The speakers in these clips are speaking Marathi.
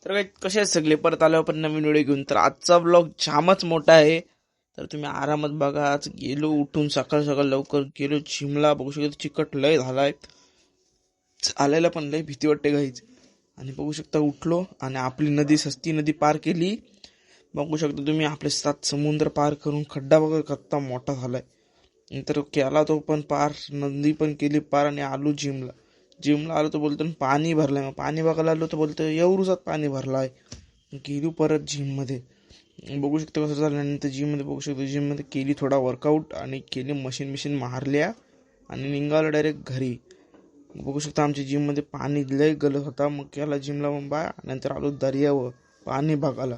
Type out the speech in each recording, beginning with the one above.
तर काही कसे आहेत सगळे, परत आल्यावर पण नवीन व्हिडिओ घेऊन. तर आजचा ब्लॉग जामच मोठा आहे, तर तुम्ही आरामात बघा. आज गेलो उठून सकाळ सकाळ लवकर गेलो जिमला. बघू शकता चिकट लय झालाय, चालायला पण लय भीती वाटते गाईच. आणि बघू शकता उठलो आणि आपली नदी सस्ती नदी पार केली. बघू शकता तुम्ही आपले 7 समुद्र पार करून खड्डा बघा कत्ता मोठा झालाय. नंतर केला तो पण पार, नदी पण केली पार आणि आलो जिमला. जिमला आलो तर बोलतो पाणी भरलंय. मग पाणी बघायला आलो तर बोलतो एवढूसात पाणी भरलाय. गेलो परत जिम मध्ये. बघू शकतो कसं झालं. नंतर जिम मध्ये बघू शकतो, जिम मध्ये केली थोडा वर्कआउट आणि केली मशीन मारल्या आणि निघालो डायरेक्ट घरी. बघू शकता आमच्या जिम मध्ये पाणी लय गलत होता. मग केला जिमला मग बाय. नंतर आलो दर्यावर पाणी बघायला,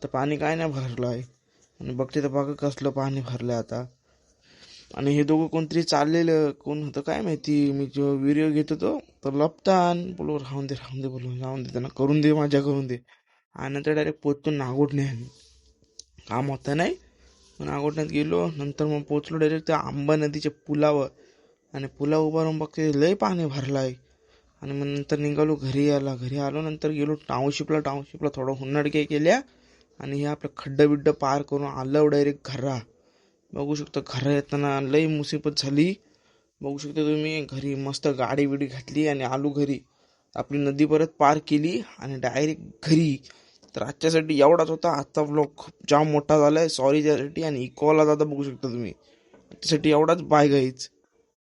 तर पाणी काय नाही भरलं आहे. आणि बघते तर बघा कसलं पाणी भरलंय आता. आणि हे दोघं कोणतरी चाललेलं, कोण होतं काय माहिती. मी जो व्हिडिओ घेत होतो तर लपतान बोलू राहून दे बोलून राहून दे, त्यांना करून दे माझ्या करून दे. आणि नंतर डायरेक्ट पोचतो नागोठणे. काम होतं नाही पण नागोठण्यात गेलो. नंतर मग पोचलो डायरेक्ट त्या आंबा नदीच्या पुलावर. आणि पुला उभा राहून बघते लय पाणी भरलाय. आणि मग नंतर निघालो घरी आलो. नंतर गेलो टाउनशिपला थोडं हुन्नडक्या केल्या आणि हे आपलं खड्डं बिड्डं पार करून आलं डायरेक्ट घरा. बघू शकता घरा येताना लई मुसीबत झाली. बघू शकता तुम्ही घरी मस्त गाडी बिडी घातली आणि आलो घरी. आपली नदी परत पार केली आणि डायरेक्ट घरी. तर आजच्यासाठी एवढाच होता. आजचा व्लॉग खूप जाम मोठा झालाय, सॉरी त्यासाठी. आणि इकोला दादा बघू शकता तुम्ही, त्यासाठी एवढाच. Bye guys.